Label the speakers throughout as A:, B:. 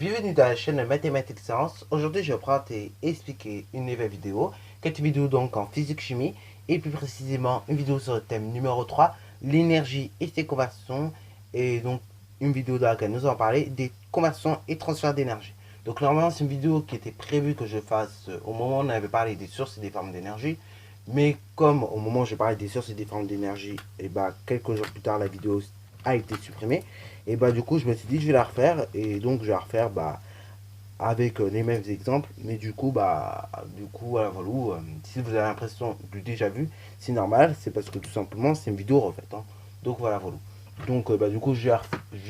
A: bienvenue dans la chaîne Mathématiques Sciences. Aujourd'hui, je vais prendre et expliquer une nouvelle vidéo. Cette vidéo donc en physique-chimie et plus précisément une vidéo sur le thème numéro 3, l'énergie et ses conversions. Et donc une vidéo dans laquelle nous allons parler des conversions et transferts d'énergie. Donc normalement, c'est une vidéo qui était prévue que je fasse au moment où on avait parlé des sources et des formes d'énergie. Mais comme au moment où j'ai parlé des sources et des formes d'énergie, et bah quelques jours plus tard, la vidéo a été supprimée. Et bah du coup, je me suis dit, je vais la refaire. Et donc, je vais la refaire avec les mêmes exemples. Mais du coup, voilà, si vous avez l'impression du déjà vu, c'est normal. C'est parce que tout simplement, c'est une vidéo refaite. Hein. Donc, voilà, voilà. Donc, du coup, je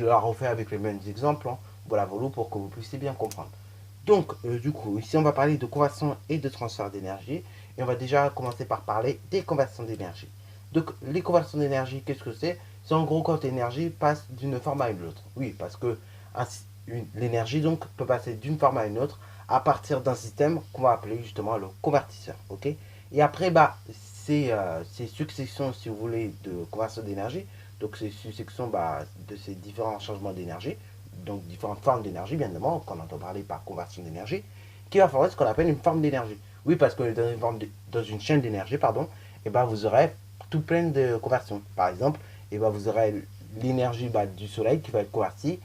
A: la refais avec les mêmes exemples. Hein. Voilà, voilà, pour que vous puissiez bien comprendre. Donc, du coup, ici, on va parler de conversion et de transfert d'énergie. Et on va déjà commencer par parler des conversions d'énergie. Donc, les conversions d'énergie, qu'est-ce que c'est? C'est en gros quand l'énergie passe d'une forme à une autre. Oui, parce que l'énergie donc peut passer d'une forme à une autre à partir d'un système qu'on va appeler justement le convertisseur. Ok. Et après, ces successions, si vous voulez, de conversion d'énergie, donc ces successions de ces différents changements d'énergie, donc différentes formes d'énergie, bien évidemment, qu'on entend parler par conversion d'énergie, qui va former ce qu'on appelle une forme d'énergie. Oui, parce que dans une chaîne d'énergie, pardon, et vous aurez tout plein de conversions. Par exemple, vous aurez l'énergie du soleil qui va être convertie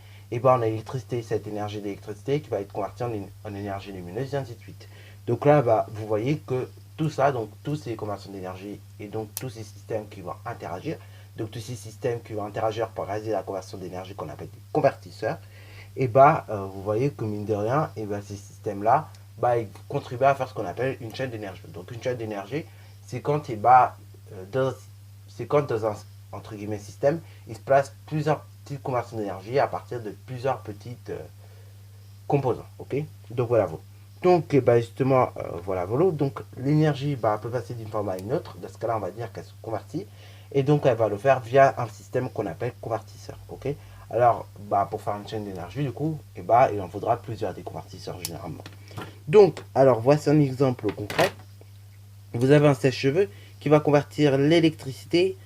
A: en électricité, cette énergie d'électricité qui va être convertie en énergie lumineuse, et ainsi de suite. Donc là, vous voyez que tout ça, donc toutes ces conversions d'énergie et donc tous ces systèmes qui vont interagir, donc tous ces systèmes qui vont interagir pour réaliser la conversion d'énergie qu'on appelle des convertisseurs, vous voyez que mine de rien, ces systèmes-là, ils contribuent à faire ce qu'on appelle une chaîne d'énergie. Donc une chaîne d'énergie, c'est quand, dans un entre guillemets système, il se place plusieurs petites conversions d'énergie à partir de plusieurs petites composants. Ok. Donc voilà. Donc justement, voilà. Donc l'énergie peut passer d'une forme à une autre. Dans ce cas-là, on va dire qu'elle se convertit. Et donc elle va le faire via un système qu'on appelle convertisseur. Ok. Alors, pour faire une chaîne d'énergie, du coup, il en faudra plusieurs des convertisseurs généralement. Donc, alors voici un exemple concret. Vous avez un sèche-cheveux qui va convertir l'électricité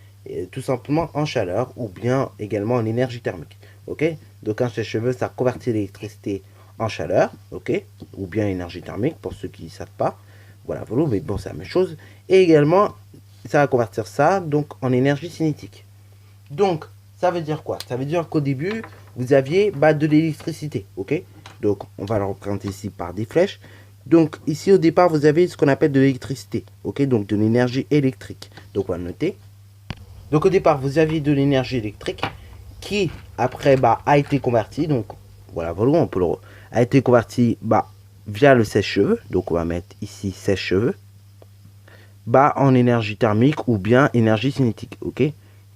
A: tout simplement en chaleur ou bien également en énergie thermique. Ok. Donc un sèche-cheveux, ça convertit l'électricité en chaleur, ok, ou bien énergie thermique pour ceux qui ne savent pas. Voilà, voilà, mais bon, c'est la même chose. Et également, ça va convertir ça donc en énergie cinétique. Donc, ça veut dire quoi? Ça veut dire qu'au début, vous aviez de l'électricité, ok. Donc, on va le représenter ici par des flèches. Donc, ici, au départ, vous avez ce qu'on appelle de l'électricité, ok, donc de l'énergie électrique. Donc, on va noter. Donc, au départ, vous aviez de l'énergie électrique qui, après, a été convertie. Donc, voilà, on peut a été convertie via le sèche-cheveux. Donc, on va mettre ici sèche-cheveux. En énergie thermique ou bien énergie cinétique, ok.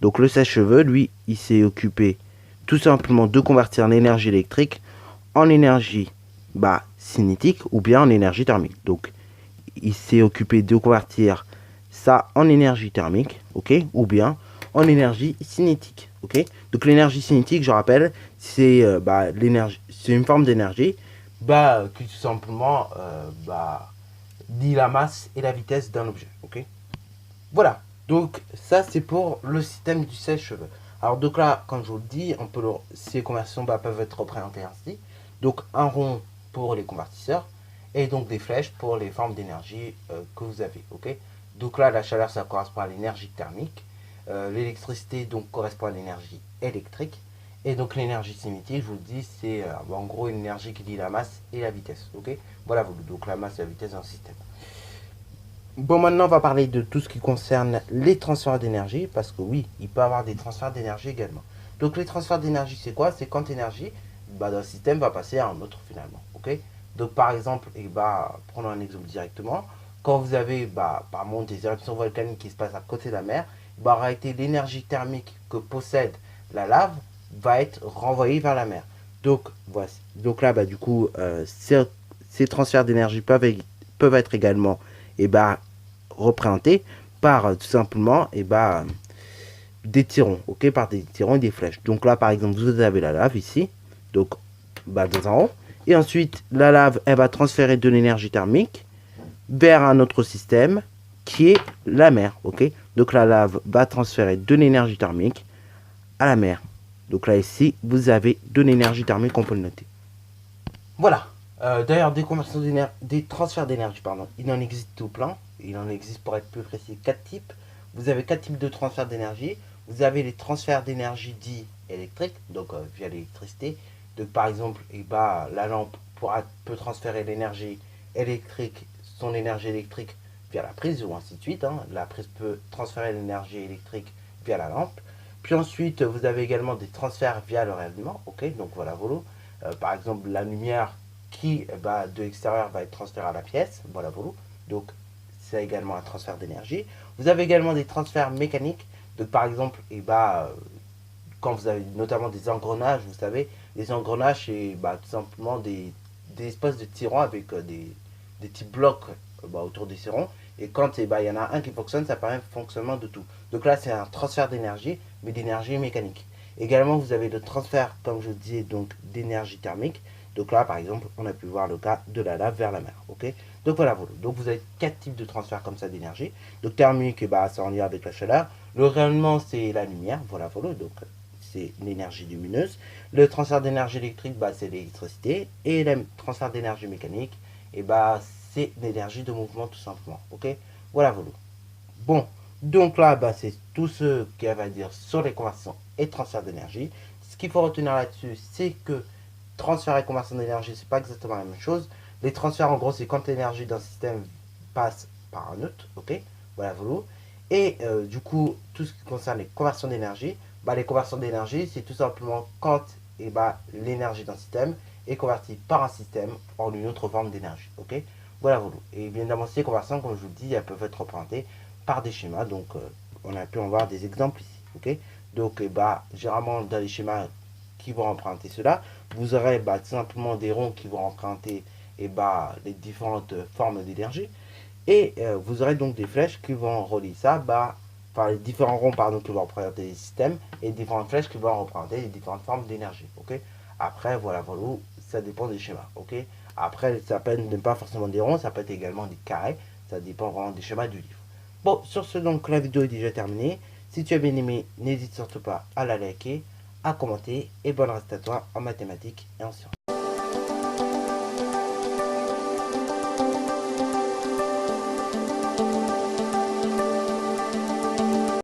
A: Donc, le sèche-cheveux, lui, il s'est occupé tout simplement de convertir l'énergie électrique en énergie cinétique ou bien en énergie thermique. Donc, il s'est occupé de convertir ça en énergie thermique, ok, ou bien en énergie cinétique, ok. Donc l'énergie cinétique, je rappelle, c'est c'est une forme d'énergie qui tout simplement dit la masse et la vitesse d'un objet, ok. Voilà. Donc ça c'est pour le système du sèche-cheveux. Alors donc là, comme je vous le dis, ces conversions peuvent être représentées ainsi. Donc un rond pour les convertisseurs et donc des flèches pour les formes d'énergie que vous avez. Ok. Donc là, la chaleur, ça correspond à l'énergie thermique. L'électricité donc correspond à l'énergie électrique. Et donc l'énergie cinétique, je vous le dis, c'est en gros une énergie qui dit la masse et la vitesse. Ok. Voilà, donc la masse et la vitesse d'un système. Bon, maintenant, on va parler de tout ce qui concerne les transferts d'énergie, parce que oui, il peut y avoir des transferts d'énergie également. Donc, les transferts d'énergie, c'est quoi? C'est quand l'énergie d'un système va passer à un autre finalement. Ok. Donc, par exemple, prenons un exemple directement. Quand vous avez, par exemple, des éruptions volcaniques qui se passent à côté de la mer, en réalité, l'énergie thermique que possède la lave va être renvoyée vers la mer. Donc, voici. Donc là, du coup, ces transferts d'énergie peuvent être également représentés par tout simplement des tirons, ok, par des tirons et des flèches. Donc là, par exemple, vous avez la lave ici, donc dans un rond, et ensuite la lave, elle va transférer de l'énergie thermique vers un autre système qui est la mer, ok. Donc la lave va transférer de l'énergie thermique à la mer. Donc là ici, vous avez de l'énergie thermique, on peut le noter. Voilà. D'ailleurs, des transferts d'énergie, pardon, il en existe tout plein. Il en existe, pour être plus précis, 4 types. Vous avez 4 types de transferts d'énergie. Vous avez les transferts d'énergie dits électriques, donc via l'électricité. Donc, par exemple, la lampe peut transférer l'énergie électrique, son énergie électrique via la prise, ou ainsi de suite, hein. La prise peut transférer l'énergie électrique via la lampe. Puis ensuite, vous avez également des transferts via le rayonnement. Ok, donc voilà, voilà. Par exemple, la lumière qui de l'extérieur va être transférée à la pièce. Voilà, voilà. Donc, c'est également un transfert d'énergie. Vous avez également des transferts mécaniques. Donc, par exemple, quand vous avez notamment des engrenages, vous savez, les engrenages, c'est tout simplement des espèces de tirants avec des petits blocs autour des tirants. Et quand il y en a un qui fonctionne, ça permet le fonctionnement de tout. Donc là, c'est un transfert d'énergie, mais d'énergie mécanique. Également, vous avez le transfert, comme je disais, donc d'énergie thermique. Donc là, par exemple, on a pu voir le cas de la lave vers la mer. Ok. Donc voilà, voilà. Donc vous avez 4 types de transferts comme ça d'énergie. Donc thermique, c'est en lien avec la chaleur. Le rayonnement, c'est la lumière. Voilà, voilà. Donc c'est l'énergie lumineuse. Le transfert d'énergie électrique, c'est l'électricité. Et le transfert d'énergie mécanique, c'est l'énergie de mouvement tout simplement. Ok. Voilà, voilà. Bon, donc là, c'est tout ce qu'il y a à dire sur les conversions et transfert d'énergie. Ce qu'il faut retenir là-dessus, c'est que transfert et conversion d'énergie, c'est pas exactement la même chose. Les transferts, en gros, c'est quand l'énergie d'un système passe par un autre, ok. Voilà, voilà. Et du coup, tout ce qui concerne les conversions d'énergie, les conversions d'énergie, c'est tout simplement quand l'énergie d'un système est convertie par un système en une autre forme d'énergie, ok. Voilà, voilà. Et bien évidemment, ces conversions, comme je vous le dis, elles peuvent être représentées par des schémas. Donc, on a pu en voir des exemples ici, ok. Donc, généralement, dans les schémas qui vont emprunter cela, vous aurez tout simplement des ronds qui vont emprunter les différentes formes d'énergie. Et vous aurez donc des flèches qui vont relier ça, enfin les différents ronds pardon, qui vont représenter les systèmes et différentes flèches qui vont représenter les différentes formes d'énergie. Ok. Après, voilà, voilà, ça dépend des schémas. Ok. Après, ça peut être pas forcément des ronds, ça peut être également des carrés. Ça dépend vraiment des schémas du livre. Bon, sur ce, donc, la vidéo est déjà terminée. Si tu as bien aimé, n'hésite surtout pas à la liker, à commenter et bonne reste à toi en mathématiques et en sciences.